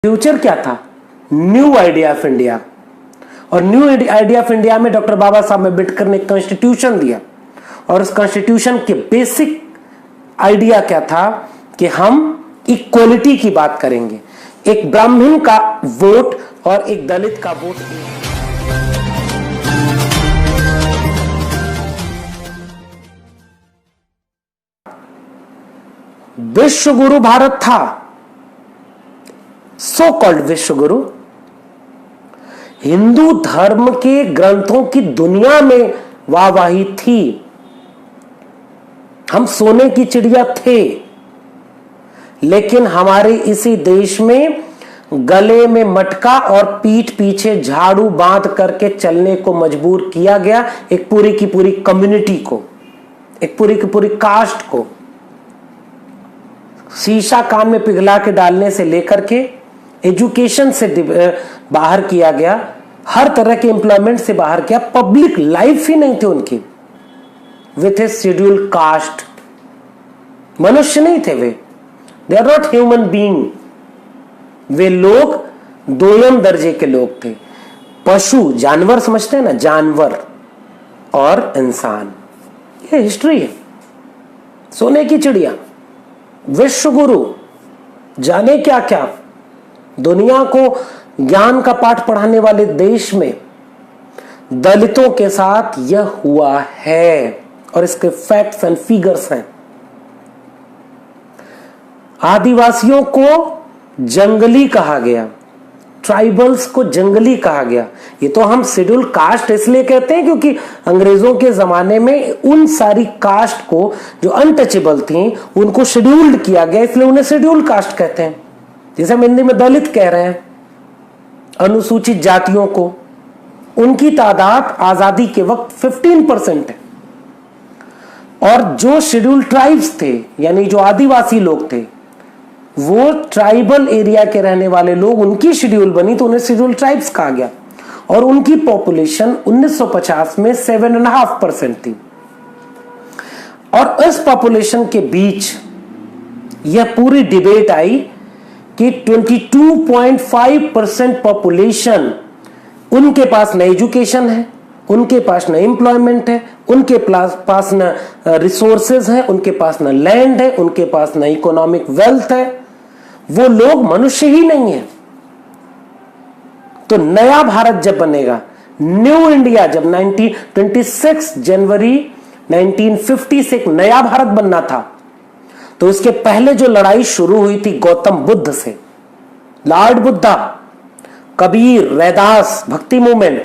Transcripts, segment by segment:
Future क्या था? New idea of India. और न्यू आइडिया ऑफ इंडिया में डॉक्टर बाबा साहब अम्बेडकर ने कॉन्स्टिट्यूशन दिया, और उस कॉन्स्टिट्यूशन के बेसिक आइडिया क्या था कि हम इक्वलिटी की बात करेंगे। एक ब्राह्मण का वोट और एक दलित का वोट विश्व गुरु भारत था, सो कॉल्ड विश्व गुरु। हिंदू धर्म के ग्रंथों की दुनिया में वाहवाही थी। हम सोने की चिड़िया थे, लेकिन हमारे इसी देश में गले में मटका और पीठ पीछे झाड़ू बांध करके चलने को मजबूर किया गया, एक पूरी की पूरी कम्युनिटी को, एक पूरी की पूरी कास्ट को। शीशा कान में पिघला के डालने से लेकर के एजुकेशन से बाहर किया गया, हर तरह के एम्प्लॉयमेंट से बाहर किया, पब्लिक लाइफ ही नहीं थी उनकी। विथ ए शेड्यूल कास्ट, मनुष्य नहीं थे वे, they are not human being. वे लोग दोयम दर्जे के लोग थे, पशु जानवर समझते हैं ना, जानवर और इंसान। ये हिस्ट्री है। सोने की चिड़िया, विश्व गुरु, जाने क्या क्या, दुनिया को ज्ञान का पाठ पढ़ाने वाले देश में दलितों के साथ यह हुआ है, और इसके फैक्ट्स एंड फिगर्स हैं। आदिवासियों को जंगली कहा गया, ट्राइबल्स को जंगली कहा गया। ये तो हम शेड्यूल कास्ट इसलिए कहते हैं क्योंकि अंग्रेजों के जमाने में उन सारी कास्ट को जो अनटचेबल थी उनको शेड्यूल्ड किया गया, इसलिए उन्हें शेड्यूल कास्ट कहते हैं। जैसे हम हिंदी में दलित कह रहे हैं अनुसूचित जातियों को, उनकी तादाद आजादी के वक्त 15% है। और जो शेड्यूल ट्राइब्स थे, यानी जो आदिवासी लोग थे, वो ट्राइबल एरिया के रहने वाले लोग, उनकी शेड्यूल बनी तो उन्हें शेड्यूल ट्राइब्स कहा गया। और उनकी पॉपुलेशन 1950 में 7.5% थी। और इस पॉपुलेशन के बीच यह पूरी डिबेट आई कि 22.5% पॉपुलेशन, उनके पास न एजुकेशन है, उनके पास न एम्प्लॉयमेंट है, उनके पास न रिसोर्सेज है, उनके पास न लैंड है, उनके पास न इकोनॉमिक वेल्थ है, वो लोग मनुष्य ही नहीं है। तो नया भारत जब बनेगा, न्यू इंडिया, जब 26 जनवरी 1950 से एक नया भारत बनना था, तो इसके पहले जो लड़ाई शुरू हुई थी गौतम बुद्ध से, लॉर्ड बुद्धा, कबीर, रैदास, भक्ति मूवमेंट,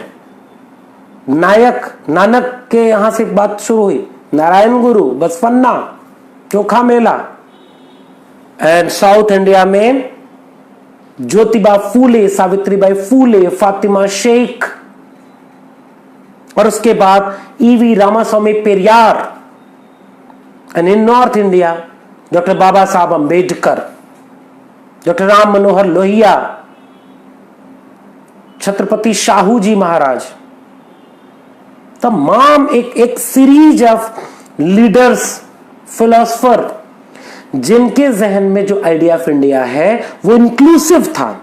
नानक के यहां से बात शुरू हुई, नारायण गुरु, बसवन्ना, चोखा मेला, एंड साउथ इंडिया में ज्योतिबा फूले, सावित्रीबाई फूले, फातिमा शेख, और उसके बाद EV Ramaswamy Periyar, and in north India doctor Baba Saheb Ambedkar, doctor Ram Manohar Lohia, Chhatrapati Shahu ji Maharaj, तमाम एक सीरीज ऑफ लीडर्स, फिलोसोफर, जिनके जहन में जो आइडिया ऑफ इंडिया है वो इंक्लूसिव था।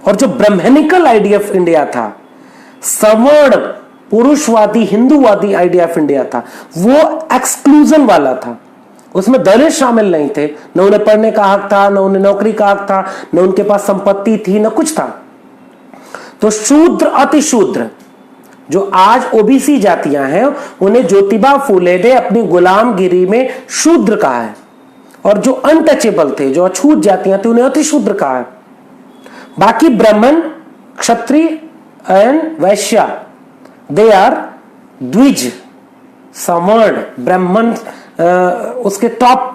और जो ब्राह्मणिकल आइडिया ऑफ इंडिया था, सवर्ण पुरुषवादी हिंदूवादी आइडिया ऑफ इंडिया था, वो एक्सक्लूजन वाला था। उसमें दलित शामिल नहीं थे, न उन्हें पढ़ने का हक था, न उन्हें नौकरी का हक था, न उनके पास संपत्ति थी, न कुछ था। तो शूद्र, अति शूद्र, जो आज ओबीसी जातियां हैं, उन्हें ज्योतिबा फूले ने अपनी गुलामगिरी में शूद्र कहा है। और जो अनटचेबल थे, जो अछूत जातियां थी, उन्हें अति शूद्र कहा है। बाकी ब्राह्मण, क्षत्रिय एंड वैश्य, दे आर द्विज, सवर्ण, ब्राह्मण उसके टॉप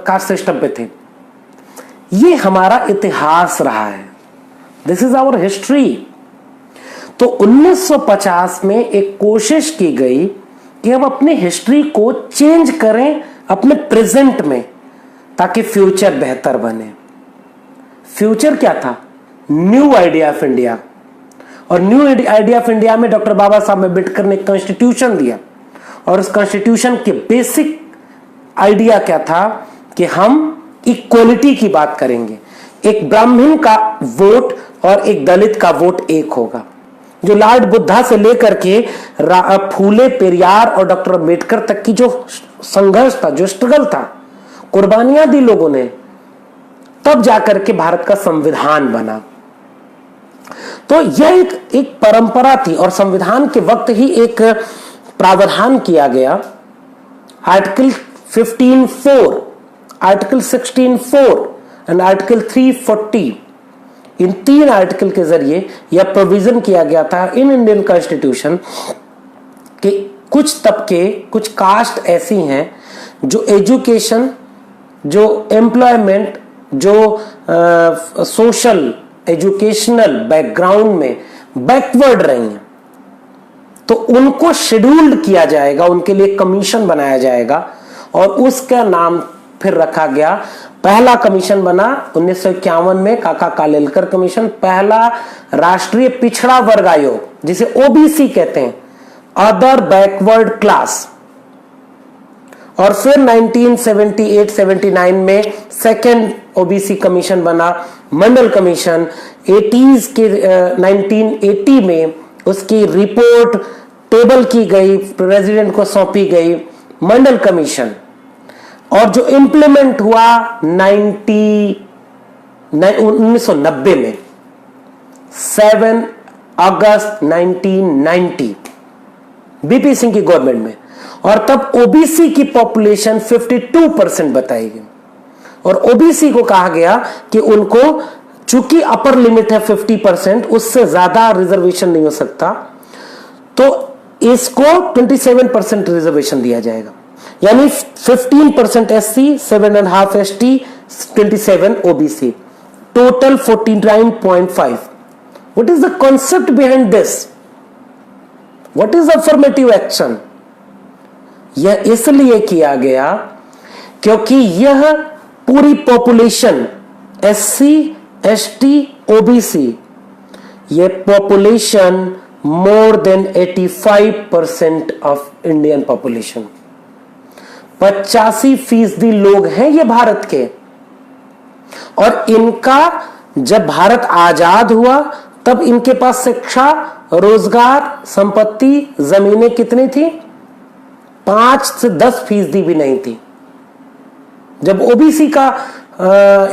कास्ट सिस्टम पे थे। ये हमारा इतिहास रहा है, दिस इज आवर हिस्ट्री। तो 1950 में एक कोशिश की गई कि हम अपनी हिस्ट्री को चेंज करें अपने प्रेजेंट में, ताकि फ्यूचर बेहतर बने। फ्यूचर क्या था? New idea of India. और न्यू आइडिया ऑफ इंडिया में डॉक्टर बाबा साहब अम्बेडकर ने कॉन्स्टिट्यूशन दिया, और उस कॉन्स्टिट्यूशन के बेसिक आइडिया क्या था कि हम इक्वलिटी की बात करेंगे। एक ब्राह्मण का वोट और एक दलित का वोट एक होगा। जो लॉर्ड बुद्धा से लेकर के फूले, पेरियार और डॉक्टर अम्बेडकर तक की जो संघर्ष था, जो स्ट्रगल था, कुर्बानियां दी लोगों ने, तब जाकर के भारत का संविधान बना। तो यह एक परंपरा थी और संविधान के वक्त ही एक प्रावधान किया गया, article 15(4), article 16(4) and article 340। In 3 article के जरिए यह प्रोविजन किया गया था इन इंडियन कॉन्स्टिट्यूशन कि कुछ तबके, कुछ कास्ट ऐसी हैं जो एजुकेशन, जो एम्प्लॉयमेंट, जो सोशल एजुकेशनल बैकग्राउंड में बैकवर्ड रही हैं, तो उनको शेड्यूल्ड किया जाएगा, उनके लिए कमीशन बनाया जाएगा और उसका नाम फिर रखा गया। पहला कमीशन बना 1951 में काका कालेलकर कमीशन, पहला राष्ट्रीय पिछड़ा वर्ग आयोग, जिसे ओबीसी कहते हैं, अदर बैकवर्ड क्लास। और फिर 1978-79 में सेकेंड ओबीसी कमीशन बना, मंडल कमीशन। 1980 में उसकी रिपोर्ट टेबल की गई, प्रेसिडेंट को सौंपी गई, मंडल कमीशन। और जो इंप्लीमेंट हुआ 1990 में, 7 अगस्त 1990 बीपी सिंह की गवर्नमेंट में, और तब ओबीसी की पॉपुलेशन 52% बताई गई और ओबीसी को कहा गया कि उनको, चूंकि अपर लिमिट है 50%, उससे ज्यादा रिजर्वेशन नहीं हो सकता, तो इसको 27% रिजर्वेशन दिया जाएगा, यानी 15% SC, 7.5 ST, 27 OBC, total 49.5। What is the concept behind this? What is affirmative action? यह इसलिए किया गया क्योंकि यह पूरी पॉपुलेशन, एससी, एसटी, ओबीसी, यह population more than 85% of Indian population, 85% लोग हैं ये भारत के। और इनका जब भारत आजाद हुआ तब इनके पास शिक्षा, रोजगार, संपत्ति, जमीनें कितनी थी? 5 से 10% भी नहीं थी। जब ओबीसी का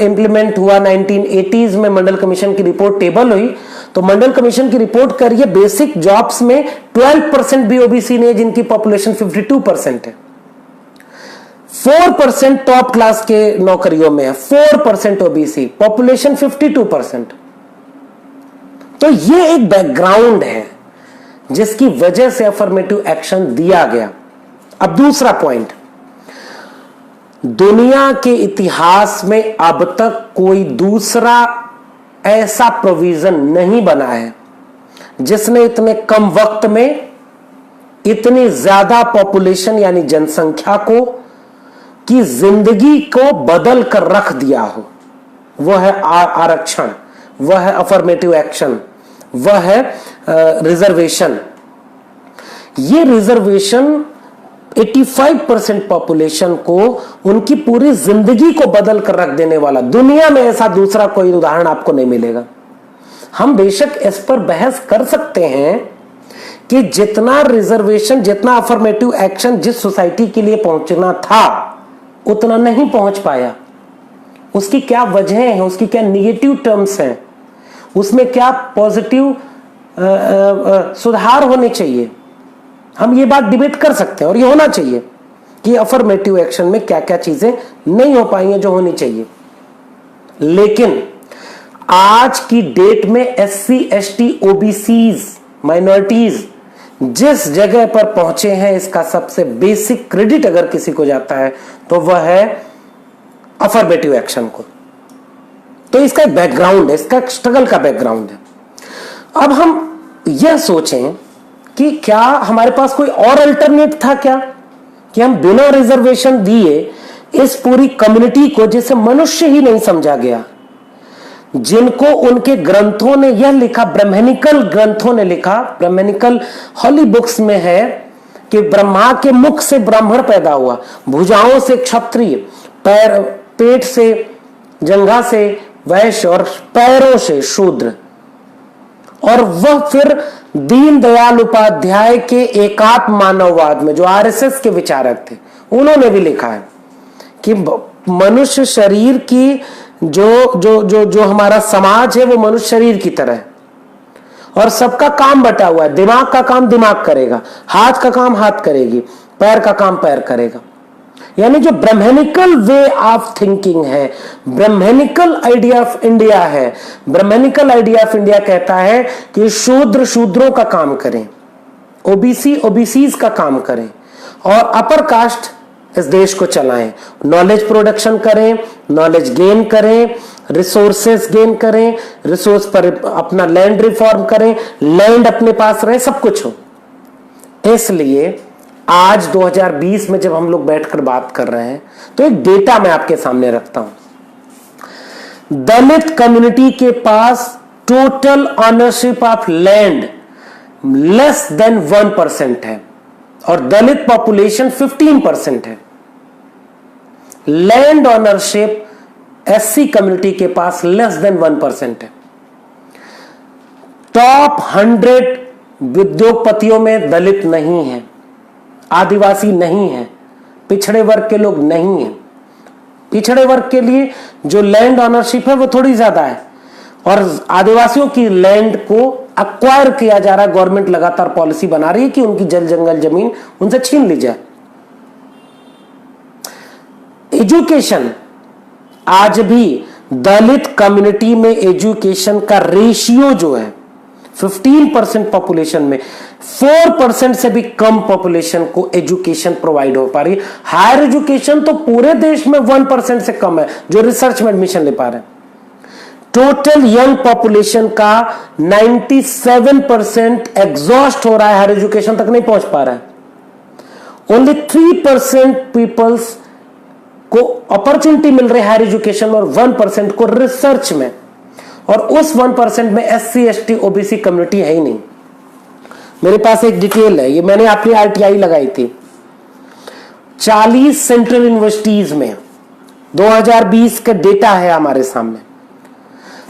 इंप्लीमेंट हुआ 1980s में, मंडल कमीशन की रिपोर्ट टेबल हुई, तो मंडल कमीशन की रिपोर्ट करिए, बेसिक जॉब्स में 12% भी ओबीसी नहीं है, जिनकी पॉपुलेशन 52% है। 4% टॉप क्लास के नौकरियों में है, 4% ओबीसी, पॉपुलेशन 52%। तो ये एक बैकग्राउंड है जिसकी वजह से अफर्मेटिव एक्शन दिया गया। अब दूसरा पॉइंट, दुनिया के इतिहास में अब तक कोई दूसरा ऐसा प्रोविजन नहीं बना है जिसने इतने कम वक्त में इतनी ज्यादा पॉपुलेशन यानी जनसंख्या को की जिंदगी को बदल कर रख दिया हो। वह है आरक्षण, वह है अफर्मेटिव एक्शन, वह है रिजर्वेशन। ये रिजर्वेशन 85% पॉपुलेशन को, उनकी पूरी जिंदगी को बदल कर रख देने वाला, दुनिया में ऐसा दूसरा कोई उदाहरण आपको नहीं मिलेगा। हम बेशक इस पर बहस कर सकते हैं कि जितना रिजर्वेशन, जितना अफर्मेटिव एक्शन जिस सोसाइटी के लिए पहुंचना था उतना नहीं पहुंच पाया, उसकी क्या वजह है, उसकी क्या निगेटिव टर्म्स हैं, उसमें क्या पॉजिटिव सुधार होने चाहिए। हम ये बात डिबेट कर सकते हैं और ये होना चाहिए कि अफर्मेटिव एक्शन में क्या क्या चीजें नहीं हो पाई हैं जो होनी चाहिए। लेकिन आज की डेट में एससी, एसटी, ओबीसीज, माइनॉरिटीज जिस जगह पर पहुंचे हैं, इसका सबसे बेसिक क्रेडिट अगर किसी को जाता है तो वह है अफर्मेटिव एक्शन को। तो इसका एक बैकग्राउंड है, इसका स्ट्रगल का बैकग्राउंड है। अब हम यह सोचें कि क्या हमारे पास कोई और अल्टरनेट था क्या, कि हम बिना रिजर्वेशन दिए इस पूरी कम्युनिटी को, जिसे मनुष्य ही नहीं समझा गया, जिनको उनके ग्रंथों ने यह लिखा, ब्राह्मणिकल ग्रंथों ने लिखा, ब्राह्मणिकल हॉली बुक्स में है कि ब्रह्मा के मुख से ब्राह्मण पैदा हुआ, भुजाओं से क्षत्रिय, पेट से, जंघा से वैश्य और पैरों से शूद्र। और वह फिर दीनदयाल उपाध्याय के एकात्म मानववाद में, जो आरएसएस के विचारक थे, उन्होंने भी लिखा है कि मनुष्य शरीर की जो हमारा समाज है वो मनुष्य शरीर की तरह है और सबका काम बटा हुआ है। दिमाग का काम दिमाग करेगा, हाथ का काम हाथ करेगी, पैर का काम पैर करेगा। यानी जो ब्रह्मनिकल वे ऑफ थिंकिंग है, ब्रह्मनिकल आइडिया ऑफ इंडिया है, ब्रह्मनिकल आइडिया ऑफ इंडिया कहता है कि शूद्र शूद्रों का काम करें, ओबीसी ओबीसीज का काम करें और अपर कास्ट इस देश को चलाएं, नॉलेज प्रोडक्शन करें, नॉलेज गेन करें, रिसोर्सेस गेन करें, रिसोर्स पर अपना लैंड रिफॉर्म करें, लैंड अपने पास रहे, सब कुछ हो। इसलिए आज 2020 में जब हम लोग बैठकर बात कर रहे हैं तो एक डेटा मैं आपके सामने रखता हूं। दलित कम्युनिटी के पास total ownership of land less than 1% है और दलित पॉपुलेशन 15% है। लैंड ऑनरशिप एससी कम्युनिटी के पास लेस देन 1% है। टॉप 100 उद्योगपतियों में दलित नहीं है, आदिवासी नहीं है, पिछड़े वर्ग के लोग नहीं है। पिछड़े वर्ग के लिए जो लैंड ऑनरशिप है वो थोड़ी ज्यादा है और आदिवासियों की लैंड को अक्वायर किया जा रहा है। गवर्नमेंट लगातार पॉलिसी बना रही है कि उनकी जल जंगल जमीन उनसे छीन ली जाए। एजुकेशन, आज भी दलित कम्युनिटी में एजुकेशन का रेशियो जो है 15% पॉपुलेशन में 4% से भी कम पॉपुलेशन को एजुकेशन प्रोवाइड हो पा रही है। हायर एजुकेशन तो पूरे देश में 1% से कम है जो रिसर्च में एडमिशन ले पा रहे हैं। टोटल यंग पॉपुलेशन का 97% एग्जॉस्ट हो रहा है, हायर एजुकेशन तक नहीं पहुंच पा रहा है। ओनली 3% पीपल्स को अपॉर्चुनिटी मिल रही है हायर एजुकेशन और 1% को रिसर्च में, और उस 1% में एससी एसटी ओबीसी कम्युनिटी है ही नहीं। मेरे पास एक डिटेल है, ये मैंने अपनी आरटीआई लगाई थी। 40 सेंट्रल यूनिवर्सिटीज में 2020 का डेटा है हमारे सामने।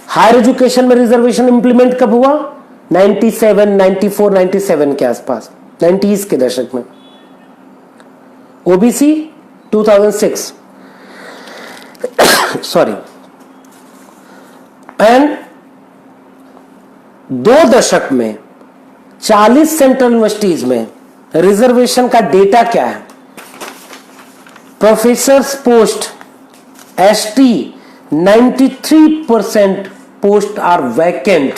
हायर एजुकेशन में रिजर्वेशन इंप्लीमेंट कब हुआ? 97, 94, 97 के आसपास, 90s के दशक में। ओबीसी 2006 सॉरी, एंड 2 दशक में 40 सेंट्रल यूनिवर्सिटीज में रिजर्वेशन का डेटा क्या है? Professors post ST 93% post are vacant.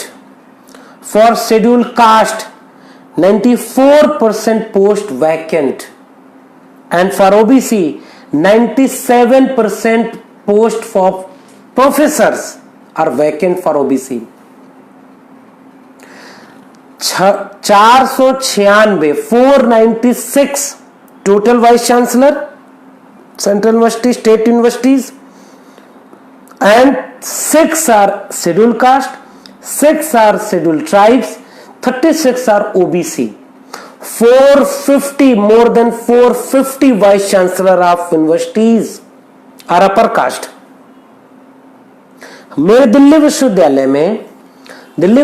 For scheduled caste 94% post vacant, and for OBC 97% post for professors are vacant for OBC। 496 total vice chancellor central university, state universities, and 6 are scheduled caste, 6 are scheduled tribes, 36 are OBC। 450, more than 450 vice chancellor of universities और upper caste. मेरे दिल्ली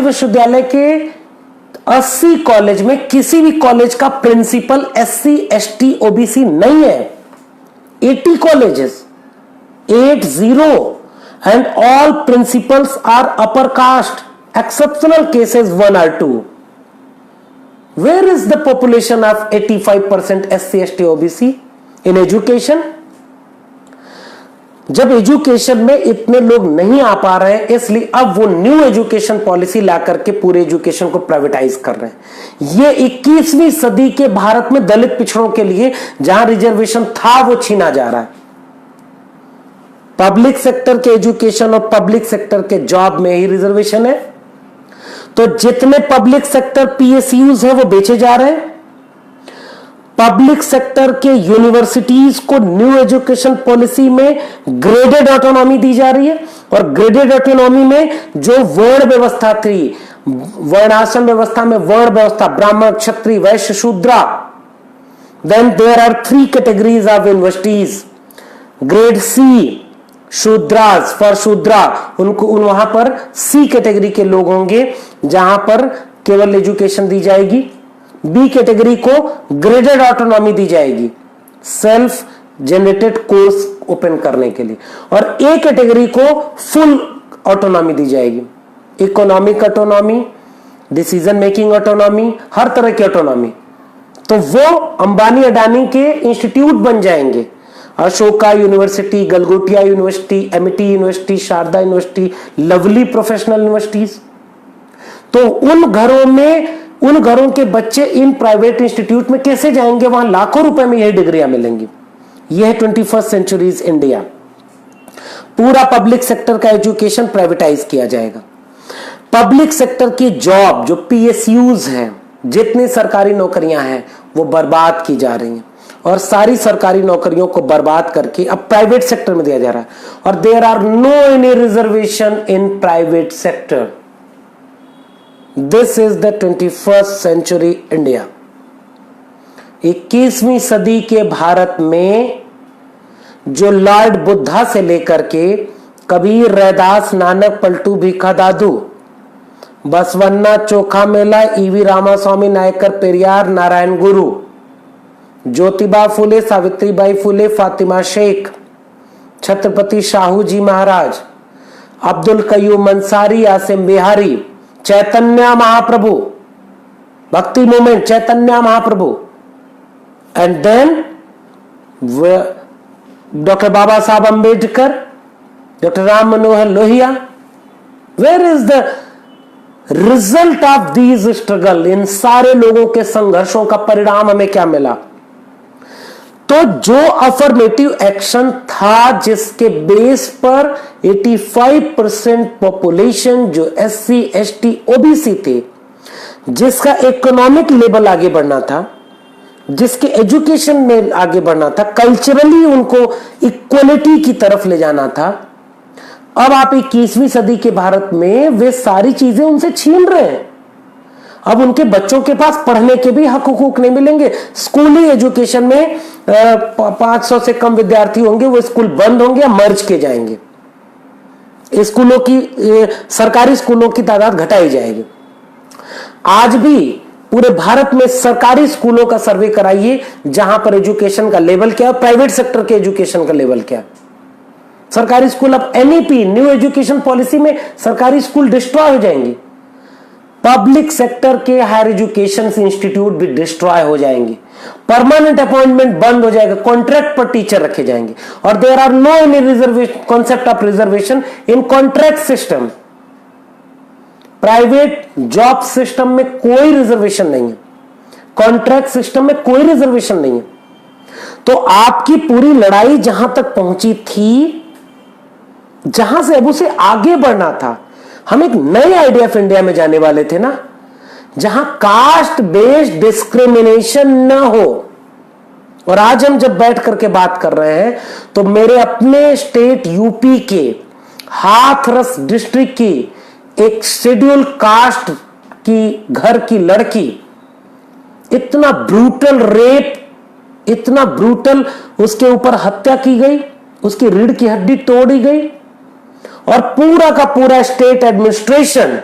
विश्वविद्यालय के 80 college में किसी भी college का principal SC ST OBC नहीं है। 80 colleges, 80, and all principals are upper caste, exceptional cases 1 or 2। Where is the population of 85% SC ST OBC in education? जब एजुकेशन में इतने लोग नहीं आ पा रहे हैं, इसलिए अब वो न्यू एजुकेशन पॉलिसी ला करके पूरे एजुकेशन को प्राइवेटाइज कर रहे हैं। ये 21वीं सदी के भारत में दलित पिछड़ों के लिए जहां रिजर्वेशन था वो छीना जा रहा है। पब्लिक सेक्टर के एजुकेशन और पब्लिक सेक्टर के जॉब में ही रिजर्वेशन है, तो जितने पब्लिक सेक्टर पीएसयूज है वो बेचे जा रहे हैं। पब्लिक सेक्टर के यूनिवर्सिटीज को न्यू एजुकेशन पॉलिसी में ग्रेडेड ऑटोनॉमी दी जा रही है, और ग्रेडेड ऑटोनॉमी में जो वर्ण व्यवस्था थी, वर्णाश्रम व्यवस्था में वर्ण व्यवस्था, Brahmin Kshatriya Vaishya Shudra, then there are 3 categories of universities, grade C, Shudras for Shudra, उनको वहां पर सी कैटेगरी के लोग होंगे जहां पर केवल एजुकेशन दी जाएगी। बी कैटेगरी को ग्रेडेड ऑटोनॉमी दी जाएगी सेल्फ जनरेटेड कोर्स ओपन करने के लिए, और ए कैटेगरी को फुल ऑटोनॉमी दी जाएगी, economic autonomy, decision making autonomy, हर तरह की ऑटोनॉमी। तो वो अंबानी अडानी के इंस्टीट्यूट बन जाएंगे, Ashoka university, Galgotia university, Amity university, Sharda university, Lovely professional universities. तो उन घरों के बच्चे इन प्राइवेट इंस्टीट्यूट में कैसे जाएंगे? वहां लाखों रुपए में यही डिग्रियां मिलेंगी। यह है 21st सेंचुरीज इंडिया। पूरा पब्लिक सेक्टर का एजुकेशन प्राइवेटाइज किया जाएगा। पब्लिक सेक्टर की जॉब जो पीएसयूज हैं, जितनी सरकारी नौकरियां हैं वो बर्बाद की जा रही हैं, और सारी सरकारी नौकरियों को बर्बाद करके अब प्राइवेट सेक्टर में दिया जा रहा है। और there are no any reservation in private sector. This is the 21st century India. 21वीं सदी के भारत में जो लॉर्ड बुद्धा से लेकर के कबीर, रैदास, नानक, पलटू, भीखा दादू, बसवन्ना, चोखा मेला, EV Ramaswamy Naikar, Periyar, Narayan Guru, Jyotiba Phule, Savitribai Phule, Fatima Sheikh, Chhatrapati Shahu ji Maharaj, Abdul Qayyum Ansari, Asim Bihari, Chaitanya Mahaprabhu, bhakti movement, Chaitanya Mahaprabhu, and then doctor Baba Saheb Ambedkar, doctor Ram Manohar Lohia. Where is the result of these struggle? इन सारे लोगों के संघर्षों का परिणाम हमें क्या मिला? तो जो अफर्मेटिव एक्शन था, जिसके बेस पर 85% पॉपुलेशन जो एससी, एसटी, ओबीसी थे, जिसका इकोनॉमिक लेवल आगे बढ़ना था, जिसके एजुकेशन में आगे बढ़ना था, कल्चरली उनको इक्वलिटी की तरफ ले जाना था, अब आप 21वीं सदी के भारत में वे सारी चीजें उनसे छीन रहे हैं। अब उनके बच्चों के पास पढ़ने के भी हक हुकूक नहीं मिलेंगे। स्कूली एजुकेशन में 500 से कम विद्यार्थी होंगे, वो स्कूल बंद होंगे या मर्ज के जाएंगे। स्कूलों की, सरकारी स्कूलों की तादाद घटाई जाएगी। आज भी पूरे भारत में सरकारी स्कूलों का सर्वे कराइए, जहां पर एजुकेशन का लेवल क्या है, प्राइवेट सेक्टर के एजुकेशन का लेवल क्या है। सरकारी स्कूल अब एनईपी, न्यू एजुकेशन पॉलिसी में सरकारी स्कूल डिस्ट्रॉय हो जाएंगे। पब्लिक सेक्टर के हायर एजुकेशन इंस्टीट्यूट भी डिस्ट्रॉय हो जाएंगे। परमानेंट अपॉइंटमेंट बंद हो जाएगा, कॉन्ट्रैक्ट पर टीचर रखे जाएंगे, और there are no any reservation, concept of reservation in contract system. Private job system में कोई रिजर्वेशन नहीं है, कॉन्ट्रैक्ट सिस्टम में कोई रिजर्वेशन नहीं है। तो आपकी पूरी लड़ाई जहां तक पहुंची थी, जहां से अब उसे आगे बढ़ना था, हम एक नए आइडिया ऑफ इंडिया में जाने वाले थे ना, जहां कास्ट बेस्ड डिस्क्रिमिनेशन न हो। और आज हम जब बैठ करके बात कर रहे हैं, तो मेरे अपने स्टेट यूपी के हाथरस डिस्ट्रिक्ट की एक शेड्यूल कास्ट की घर की लड़की, इतना ब्रूटल रेप, इतना ब्रूटल उसके ऊपर हत्या की गई, उसकी रीढ़ की हड्डी तोड़ी गई, और पूरा का पूरा स्टेट एडमिनिस्ट्रेशन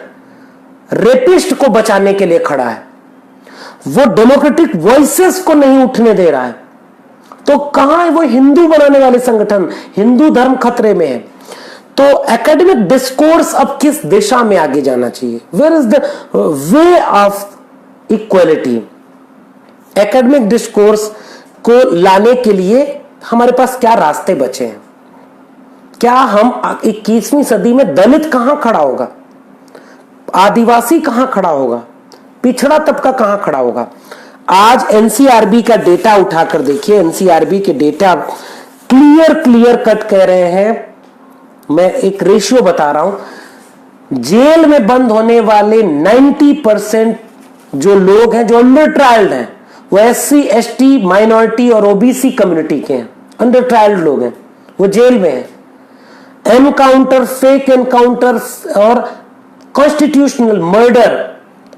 रेपिस्ट को बचाने के लिए खड़ा है। वो डेमोक्रेटिक वॉइसेस को नहीं उठने दे रहा है। तो कहां है वो हिंदू बनाने वाले संगठन? हिंदू धर्म खतरे में है। तो एकेडमिक डिस्कोर्स अब किस दिशा में आगे जाना चाहिए? Where is the way of equality? Academic discourse को लाने के लिए हमारे पास क्या रास्ते बचे हैं? क्या हम 21वीं सदी में दलित कहां खड़ा होगा, आदिवासी कहां खड़ा होगा, पिछड़ा तबका कहां खड़ा होगा? आज एनसीआरबी का डेटा उठाकर देखिए। एनसीआरबी के डेटा क्लियर कट कह रहे हैं, मैं एक रेशियो बता रहा हूं, जेल में बंद होने वाले 90% जो लोग हैं, जो अंडर ट्रायल्ड हैं, वो एससी, एसटी, माइनॉरिटी और ओबीसी कम्युनिटी के हैं। अंडर ट्रायल्ड लोग हैं, वो जेल में हैं। एनकाउंटर, फेक एनकाउंटर और constitutional murder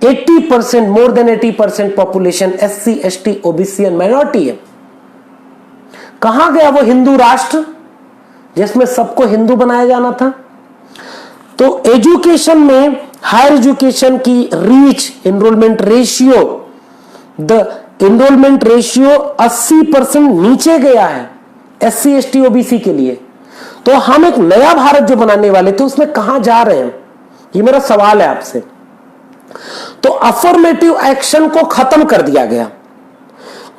80%, more than 80% population SC, ST, OBC and minority है। कहां गया वो हिंदू राष्ट्र जिसमें सबको हिंदू बनाया जाना था। तो एजुकेशन में हायर एजुकेशन की reach, enrolment ratio, the enrolment ratio 80% नीचे गया है SC ST OBC के लिए। तो हम एक नया भारत जो बनाने वाले थे उसमें कहां जा रहे हैं, ये मेरा सवाल है आपसे। तो अफर्मेटिव एक्शन को खत्म कर दिया गया।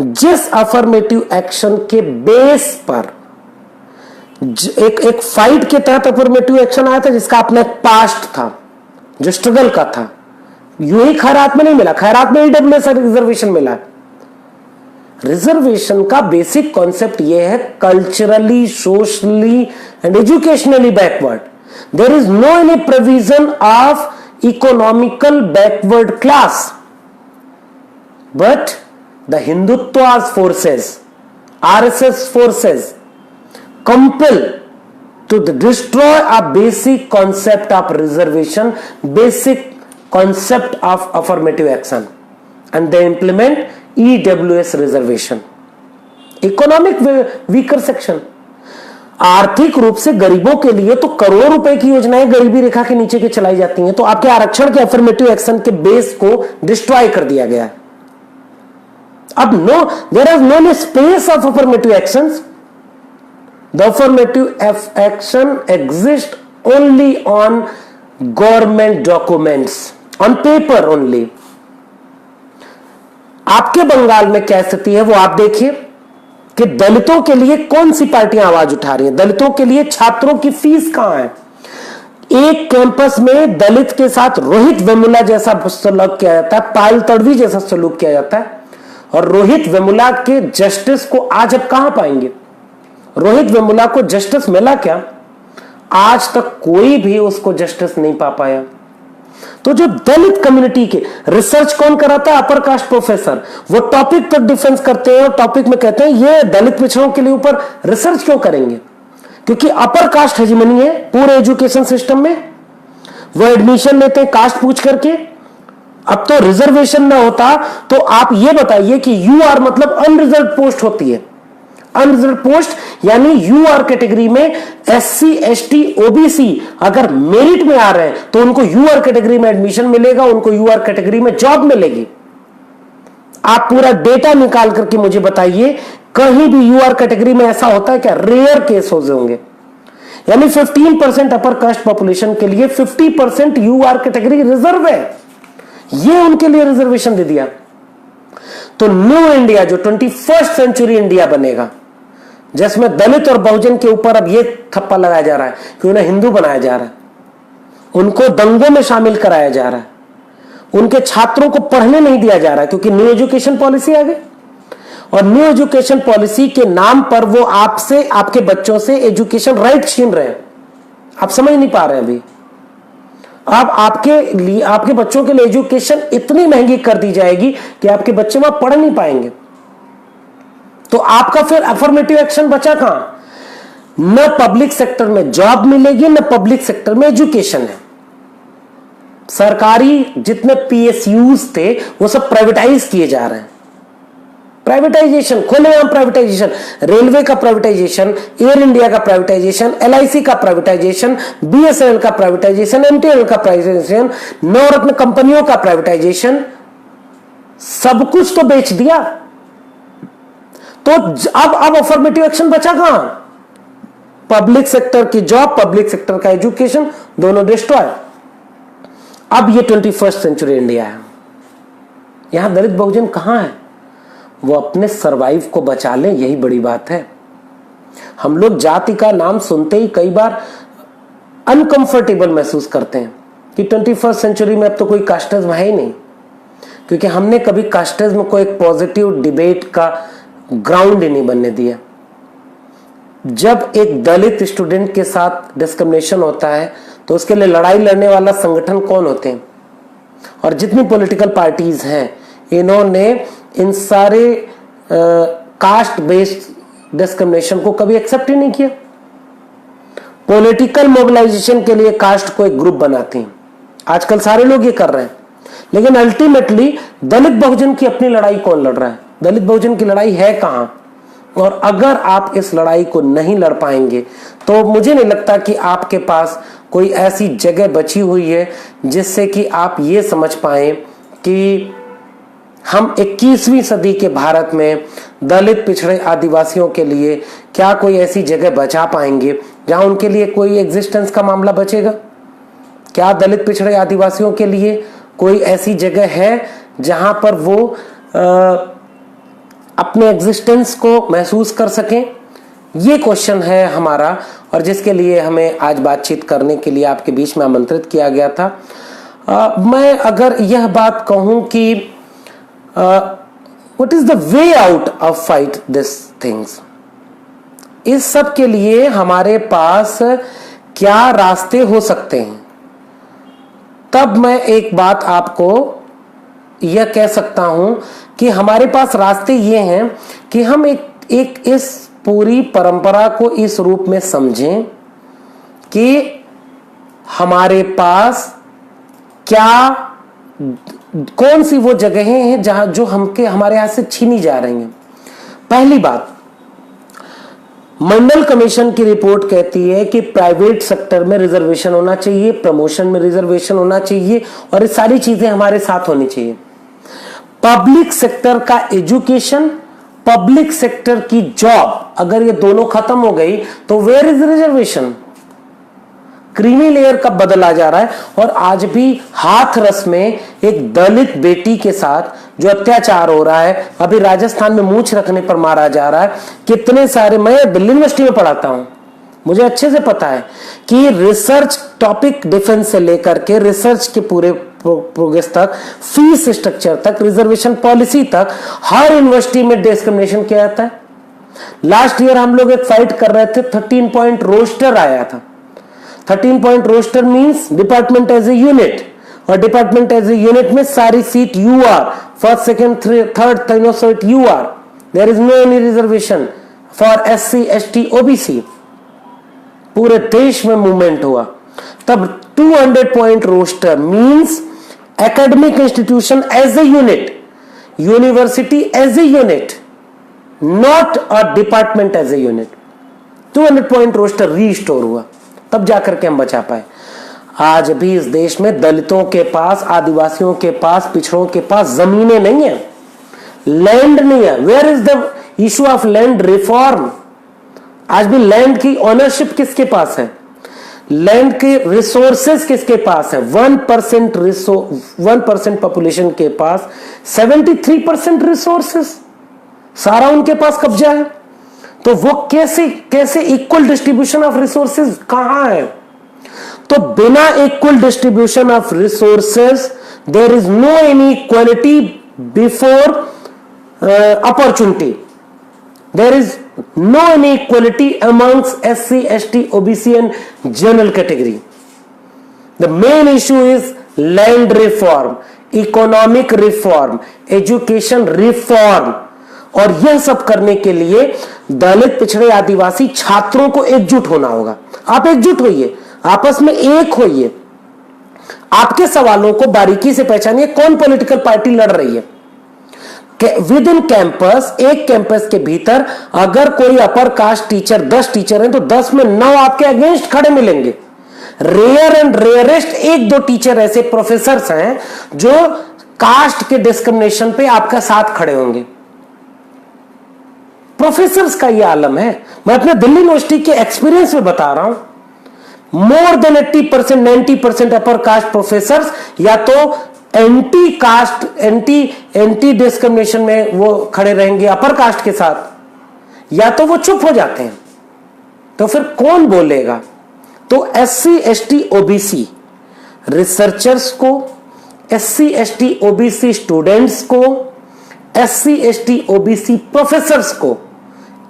जिस अफर्मेटिव एक्शन के बेस पर एक फाइट के तहत अफर्मेटिव एक्शन आया था, जिसका अपना एक पास्ट था, जो स्ट्रगल का था, यूं ही खैरात में नहीं मिला। खैरात में ईडब्ल्यूएस रिजर्वेशन मिला। रिजर्वेशन का बेसिक कॉन्सेप्ट यह है culturally, socially and educationally backward. There is no any provision of economical backward class, but the Hindutva forces, RSS forces compel to destroy a basic concept of reservation, basic concept of affirmative action, and they implement EWS reservation, economic weaker section. आर्थिक रूप से गरीबों के लिए तो करोड़ों रुपए की योजनाएं गरीबी रेखा के नीचे के चलाई जाती हैं। तो आपके आरक्षण के अफर्मेटिव एक्शन के बेस को डिस्ट्रॉय कर दिया गया। अब no, there is no space of affirmative actions. The affirmative action exist only on government documents, on paper only. आपके बंगाल में क्या स्थिति है वो आप देखिए कि दलितों के लिए कौन सी पार्टियां आवाज उठा रही हैं। दलितों के लिए छात्रों की फीस कहां है। एक कैंपस में दलित के साथ रोहित वेमुला जैसा सलूक किया जाता है, पायल तड़वी जैसा सलूक किया जाता है। और रोहित वेमुला के जस्टिस को आज अब कहां पाएंगे। रोहित वेमुला को जस्टिस मिला क्या? आज तक कोई भी उसको जस्टिस नहीं पा पाया। तो जो दलित कम्युनिटी के रिसर्च कौन कराता है? Upper caste professor. वो टॉपिक पर डिफेंस करते हैं और टॉपिक में कहते हैं ये दलित पिछड़ों के लिए ऊपर रिसर्च क्यों करेंगे? क्योंकि अपर कास्ट हेजिमनी है पूरे एजुकेशन सिस्टम में। वो एडमिशन लेते हैं कास्ट पूछ करके। अब तो रिजर्वेशन ना होता तो आप ये बताइए कि UR मतलब अनरिजर्व पोस्ट होती है। अनरिजर्व पोस्ट यानी UR कैटेगरी में SC ST OBC अगर मेरिट में आ रहे हैं तो उनको UR कैटेगरी में एडमिशन मिलेगा, उनको UR कैटेगरी में जॉब मिलेगी। आप पूरा डेटा निकाल करके मुझे बताइए कहीं भी UR कैटेगरी में ऐसा होता है क्या? रेयर केस होंगे। यानी 15% अपर कास्ट पॉपुलेशन के लिए 50% UR कैटेगरी रिजर्व है। ये उनके लिए रिजर्वेशन दे दिया। तो न्यू इंडिया जो 21st सेंचुरी इंडिया बनेगा, जिसमें दलित और बहुजन के ऊपर अब यह थप्पा लगाया जा रहा है कि उन्हें हिंदू बनाया जा रहा है, उनको दंगों में शामिल कराया जा रहा है, उनके छात्रों को पढ़ने नहीं दिया जा रहा है क्योंकि न्यू एजुकेशन पॉलिसी आ गई। और न्यू एजुकेशन पॉलिसी के नाम पर वो आपसे, आपके बच्चों से एजुकेशन राइट छीन रहे हैं। आप समझ नहीं पा रहे हैं अभी। अब आपके लिए, आपके बच्चों के लिए एजुकेशन इतनी महंगी कर दी जाएगी कि आपके बच्चे वहां पढ़ नहीं पाएंगे। तो आपका फिर अफर्मेटिव एक्शन बचा कहां? न पब्लिक सेक्टर में जॉब मिलेगी, न पब्लिक सेक्टर में एजुकेशन है। सरकारी जितने PSUs थे वो सब प्राइवेटाइज किए जा रहे हैं। प्राइवेटाइजेशन, खुलेआम प्राइवेटाइजेशन, रेलवे का प्राइवेटाइजेशन, एयर इंडिया का प्राइवेटाइजेशन, LIC का प्राइवेटाइजेशन, BSNL का प्राइवेटाइजेशन, MTNL का प्राइवेटाइजेशन, नवरत्न कंपनियों का प्राइवेटाइजेशन, सब कुछ तो बेच दिया। तो अब अफर्मेटिव एक्शन बचा कहां? पब्लिक सेक्टर की जॉब, पब्लिक सेक्टर का एजुकेशन, दोनों डिस्ट्रॉय। अब ये 21st सेंचुरी इंडिया है। यहां दलित बहुजन कहां है? वो अपने सरवाइव को बचा लें, यही बड़ी बात है। हम लोग जाति का नाम सुनते ही कई बार अनकंफर्टेबल महसूस करते हैं कि 21st सेंचुरी में अब तो कोई कास्टिज्म है ही नहीं, क्योंकि हमने कभी कास्टिज्म को एक पॉजिटिव डिबेट का ग्राउंड ही नहीं बनने दिया। जब एक दलित स्टूडेंट के साथ डिस्क्रिमिनेशन होता है तो उसके लिए लड़ाई लड़ने वाला संगठन कौन होते हैं? और जितनी पॉलिटिकल पार्टीज हैं, इन्होंने इन सारे कास्ट बेस्ड डिस्क्रिमिनेशन को कभी एक्सेप्ट ही नहीं किया। पॉलिटिकल मोबिलाइजेशन के लिए कास्ट को एक ग्रुप बनाती हैं। आजकल सारे लोग ये कर रहे हैं, लेकिन अल्टीमेटली दलित बहुजन की अपनी लड़ाई कौन लड़ रहा है? दलित बहुजन की लड़ाई है कहां? और अगर आप इस लड़ाई को नहीं लड़ पाएंगे तो मुझे नहीं लगता कि आपके पास कोई ऐसी जगह बची हुई है जिससे कि आप ये समझ पाए कि हम 21वीं सदी के भारत में दलित पिछड़े आदिवासियों के लिए क्या कोई ऐसी जगह बचा पाएंगे जहां उनके लिए कोई एग्जिस्टेंस का मामला बचेगा? क्या दलित पिछड़े आदिवासियों के लिए कोई ऐसी जगह है जहां पर वो अपने एग्जिस्टेंस को महसूस कर सकें? ये क्वेश्चन है हमारा, और जिसके लिए हमें आज बातचीत करने के लिए आपके बीच में आमंत्रित किया गया था। मैं अगर यह बात कहूं कि what is the way out of fight this things, इस सब के लिए हमारे पास क्या रास्ते हो सकते हैं, तब मैं एक बात आपको यह कह सकता हूं कि हमारे पास रास्ते ये हैं कि हम एक इस पूरी परंपरा को इस रूप में समझें कि हमारे पास क्या कौन सी वो जगहें हैं जहां जो हमारे यहां से छीनी जा रही हैं। पहली बात, मंडल कमीशन की रिपोर्ट कहती है कि प्राइवेट सेक्टर में रिजर्वेशन होना चाहिए, प्रमोशन में रिजर्वेशन होना चाहिए, और ये सारी चीजें हमारे साथ होनी चाहिए। पब्लिक सेक्टर का एजुकेशन, पब्लिक सेक्टर की जॉब, अगर ये दोनों खत्म हो गई तो where is reservation? Creamy layer कब बदला जा रहा है? और आज भी हाथरस में एक दलित बेटी के साथ जो अत्याचार हो रहा है, अभी राजस्थान में मूंछ रखने पर मारा जा रहा है। कितने सारे, मैं दिल्ली यूनिवर्सिटी में पढ़ाता हूं, मुझे अच्छे से पता है कि रिसर्च टॉपिक डिफेंस से लेकर के रिसर्च के पूरे प्रोग्रेस तक, फीस स्ट्रक्चर तक, रिजर्वेशन पॉलिसी तक, हर यूनिवर्सिटी में डिस्क्रिमिनेशन किया जाता है। लास्ट ईयर हम लोग एक फाइट कर रहे थे, 13 पॉइंट रोस्टर आया था। 13 point roster means department as a unit, और डिपार्टमेंट एज ए यूनिट में सारी seat U R, first second third तीनों seat U R, there is no any reservation for SC ST OBC। पूरे देश में movement हुआ। तब 200 point roster means academic institution as a unit, university as a unit, not a department as a unit. 200 point roster restore हुआ, तब जाकर के हम बचा पाए। आज भी इस देश में दलितों के पास, आदिवासियों के पास, पिछड़ों के पास जमीनें नहीं है, लैंड नहीं है। Where is the issue of land reform? आज भी लैंड की ओनरशिप किसके पास है? लैंड के रिसोर्सेस किसके पास है? 1% पॉपुलेशन के पास 73% रिसोर्सेस, सारा उनके पास कब्जा है। तो वो कैसे इक्वल डिस्ट्रीब्यूशन ऑफ रिसोर्सेस कहां है? तो बिना equal distribution of resources there is no any equality before opportunity, there is no inequality amongst SC ST OBC and general category. The main issue is land reform, economic reform, education reform, और यह सब करने के लिए दलित पिछड़े आदिवासी छात्रों को एकजुट होना होगा। आप एकजुट होइए, आपस में एक होइए, आपके सवालों को बारीकी से पहचानिए, कौन पॉलिटिकल पार्टी लड़ रही है। विद इन कैंपस, एक कैंपस के भीतर अगर कोई अपर कास्ट टीचर 10 टीचर हैं तो 10 में 9 आपके अगेंस्ट खड़े मिलेंगे। रेयर एंड रेयरेस्ट 1-2 टीचर ऐसे प्रोफेसर्स हैं जो कास्ट के डिस्क्रिमिनेशन पे आपका साथ खड़े होंगे। प्रोफेसर्स का यह आलम है। मैं अपने दिल्ली यूनिवर्सिटी के एक्सपीरियंस में बता रहा हूं, more than 80%, 90% upper caste professors या तो एंटी कास्ट, एंटी डिस्क्रिमिनेशन में वो खड़े रहेंगे अपर कास्ट के साथ, या तो वो चुप हो जाते हैं। तो फिर कौन बोलेगा? तो SC ST OBC रिसर्चर्स को, SC ST OBC स्टूडेंट्स को, SC ST OBC प्रोफेसर्स को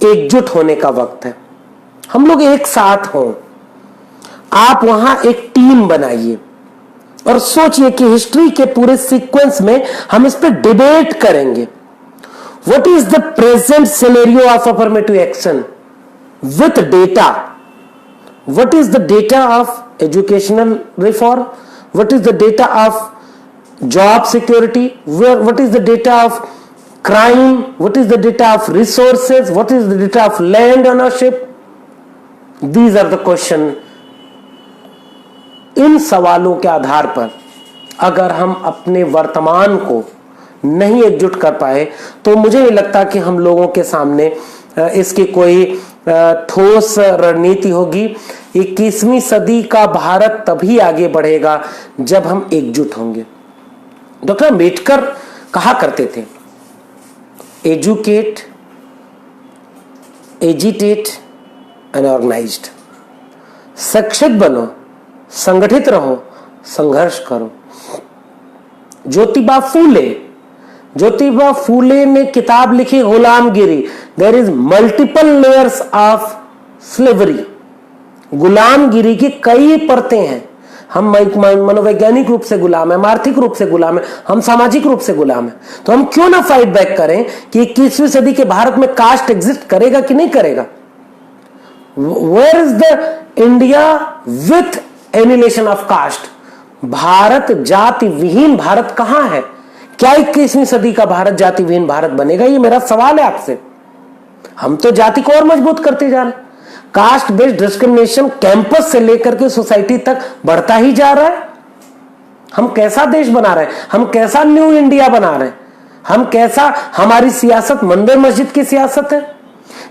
एकजुट होने का वक्त है। हम लोग एक साथ हों। आप वहां एक टीम बनाइए और सोचिए कि हिस्ट्री के पूरे सीक्वेंस में हम इस पर डिबेट करेंगे। What is the present scenario of affirmative action with data? What is the data of educational reform? What is the data of job security? What is the data of crime, what is the data of resources, what is the data of land ownership. These are the question. इन सवालों के आधार पर अगर हम अपने वर्तमान को नहीं एकजुट कर पाए तो मुझे नहीं लगता कि हम लोगों के सामने इसकी कोई ठोस रणनीति होगी। 21वीं सदी का भारत तभी आगे बढ़ेगा जब हम एकजुट होंगे। डॉक्टर अम्बेडकर कहा करते थे, एजुकेट, एजिटेट एंड ऑर्गेनाइज्ड। शिक्षित बनो, संगठित रहो, संघर्ष करो। ज्योतिबा फूले ने किताब लिखी Gulamgiri. There is multiple layers of slavery. Gulamgiri की कई परतें हैं। हम मनोवैज्ञानिक रूप से गुलाम है, हम आर्थिक रूप से गुलाम है, हम सामाजिक रूप से गुलाम है। तो हम क्यों ना फाइट बैक करें कि 21वीं सदी के भारत में कास्ट एग्जिस्ट करेगा कि नहीं करेगा। Where is the India with annihilation of caste. Bharat जाति विहीन भारत कहां है? क्या 21वीं सदी का भारत जाति विहीन भारत बनेगा? ये मेरा सवाल है आपसे। हम तो जाति को और मजबूत करते जा रहे हैं। कास्ट बेस्ड डिस्क्रिमिनेशन कैंपस से लेकर के सोसाइटी तक बढ़ता ही जा रहा है। हम कैसा देश बना रहे हैं? हम कैसा न्यू इंडिया बना रहे हैं? हम कैसा, हमारी सियासत मंदिर मस्जिद की सियासत है।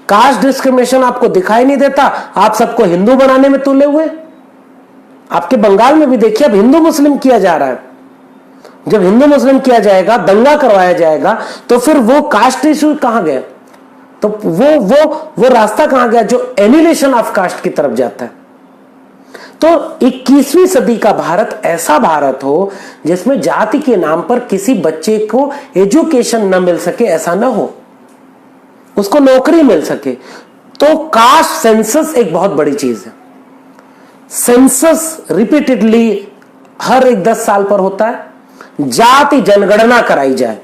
कास्ट डिस्क्रिमिनेशन आपको दिखाई नहीं देता, आप सबको हिंदू बनाने में तुले हुए। आपके बंगाल में भी देखिए, अब हिंदू मुस्लिम किया जा रहा है। जब हिंदू मुस्लिम किया जाएगा, दंगा करवाया जाएगा, तो फिर वो कास्ट इशू कहां गया? तो वो रास्ता कहां गया जो एनिलेशन ऑफ कास्ट की तरफ जाता है। तो 21वीं सदी का भारत ऐसा भारत हो जिसमें जाति के नाम पर किसी बच्चे को एजुकेशन न मिल सके, ऐसा ना हो, उसको नौकरी मिल सके। तो कास्ट सेंसस एक बहुत बड़ी चीज है। सेंसस रिपीटेडली हर 10 साल पर होता है। जाति जनगणना कराई जाए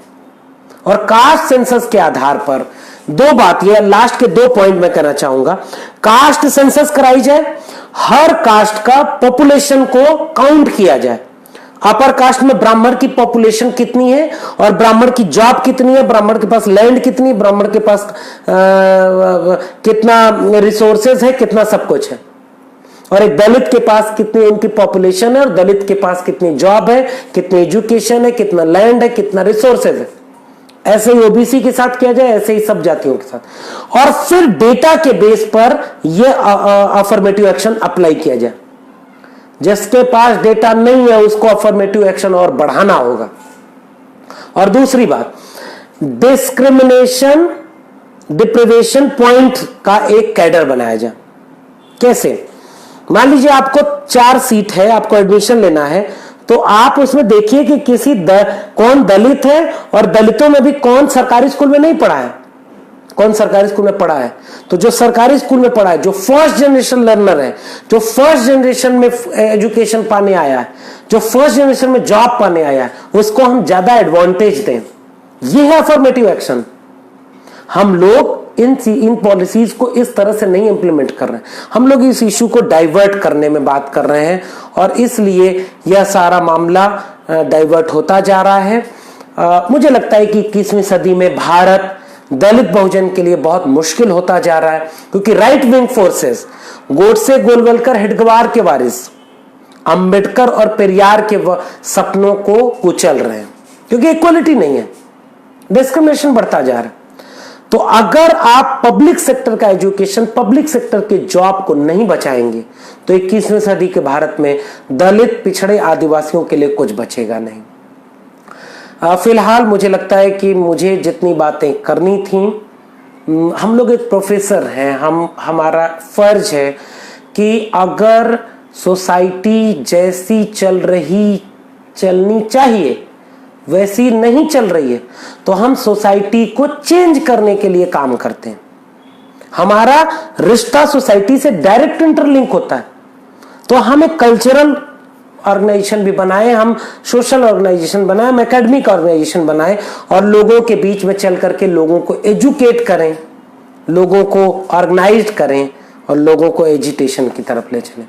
और कास्ट सेंसस के आधार पर दो बात, ये लास्ट के 2 पॉइंट मैं कहना चाहूंगा। कास्ट सेंसस कराई जाए, हर कास्ट का पॉपुलेशन को काउंट किया जाए। अपर कास्ट में ब्राह्मण की पॉपुलेशन कितनी है और ब्राह्मण की जॉब कितनी है, ब्राह्मण के पास लैंड कितनी, ब्राह्मण के पास कितना रिसोर्सेज है, कितना सब कुछ है। और एक दलित के पास कितनी उनकी पॉपुलेशन है और दलित के पास कितनी जॉब है, कितनी एजुकेशन है, कितना लैंड है, कितना रिसोर्सेज है। ऐसे ही ओबीसी के साथ किया जाए, ऐसे ही सब जातियों के साथ। और फिर डेटा के बेस पर यह अफर्मेटिव एक्शन अप्लाई किया जाए। जिसके पास डेटा नहीं है उसको अफर्मेटिव एक्शन और बढ़ाना होगा। और दूसरी बात, डिस्क्रिमिनेशन डिप्रिवेशन पॉइंट का एक कैडर बनाया जाए। कैसे? मान लीजिए आपको 4 सीट है, आपको एडमिशन लेना है, तो आप उसमें देखिए कि कौन दलित है और दलितों में भी कौन सरकारी स्कूल में नहीं पढ़ा है, कौन सरकारी स्कूल में पढ़ा है। तो जो सरकारी स्कूल में पढ़ा है, जो फर्स्ट जनरेशन लर्नर है, जो फर्स्ट जनरेशन में एजुकेशन पाने आया है, जो फर्स्ट जनरेशन में जॉब पाने आया है, उसको हम ज्यादा एडवांटेज दें। यह है अफर्मेटिव एक्शन। हम लोग इन पॉलिसीज को इस तरह से नहीं इंप्लीमेंट कर रहे हैं। हम लोग इस इशू को डाइवर्ट करने में बात कर रहे हैं और इसलिए यह सारा मामला डाइवर्ट होता जा रहा है। मुझे लगता है कि 21वीं सदी में भारत दलित बहुजन के लिए बहुत मुश्किल होता जा रहा है, क्योंकि right wing forces, Godse Golwalkar Hedgewar के वारिस अंबेडकर और पेरियार के सपनों को कुचल रहे हैं, क्योंकि इक्वलिटी नहीं है, डिस्क्रिमिनेशन बढ़ता जा रहा है। तो अगर आप पब्लिक सेक्टर का एजुकेशन, पब्लिक सेक्टर के जॉब को नहीं बचाएंगे तो 21वीं सदी के भारत में दलित, पिछड़े, आदिवासियों के लिए कुछ बचेगा नहीं। फिलहाल मुझे लगता है कि मुझे जितनी बातें करनी थी, हम लोग एक प्रोफेसर हैं, हमारा फर्ज है कि अगर सोसाइटी जैसी चलनी चाहिए वैसी नहीं चल रही है तो हम सोसाइटी को चेंज करने के लिए काम करते हैं। हमारा रिश्ता सोसाइटी से डायरेक्ट इंटरलिंक होता है। तो हम एक कल्चरल ऑर्गेनाइजेशन भी बनाए, हम सोशल ऑर्गेनाइजेशन बनाए, हम एकेडमिक ऑर्गेनाइजेशन बनाए और लोगों के बीच में चल करके लोगों को एजुकेट करें, लोगों को ऑर्गेनाइज करें और लोगों को एजिटेशन की तरफ ले चले।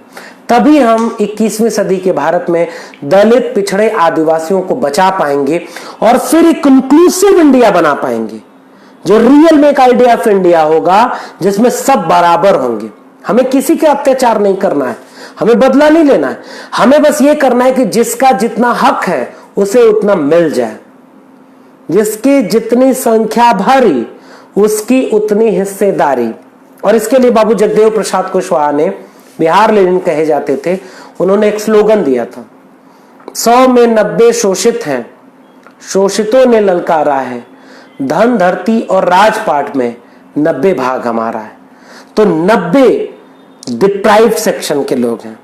तभी हम 21वीं सदी के भारत में दलित, पिछड़े, आदिवासियों को बचा पाएंगे और फिर एक इंक्लूसिव इंडिया बना पाएंगे, जो रियल में एक आइडिया ऑफ इंडिया होगा जिसमें सब बराबर होंगे। हमें किसी के अत्याचार नहीं करना है, हमें बदला नहीं लेना है, हमें बस ये करना है कि जिसका जितना हक है उसे उतना मिल जाए, जिसकी जितनी संख्या भारी उसकी उतनी हिस्सेदारी। और इसके लिए बाबू जगदेव प्रसाद कुशवाहा ने, बिहार लेनिन कहे जाते थे, उन्होंने एक स्लोगन दिया था, 100 में 90 शोषित हैं, शोषितों ने ललकारा है, धन धरती और राजपाट में 90 भाग हमारा है। तो 90 डिप्राइव्ड सेक्शन के लोग हैं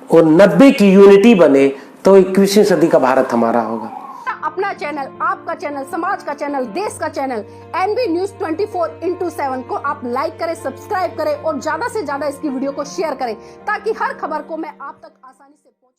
और 90 की यूनिटी बने तो 21वीं सदी का भारत हमारा होगा। अपना चैनल, आपका चैनल, समाज का चैनल, देश का चैनल एनबी न्यूज 24/7 को आप लाइक करें, सब्सक्राइब करें और ज्यादा से ज्यादा इसकी वीडियो को शेयर करें ताकि हर खबर को मैं आप तक आसानी से पहुंचा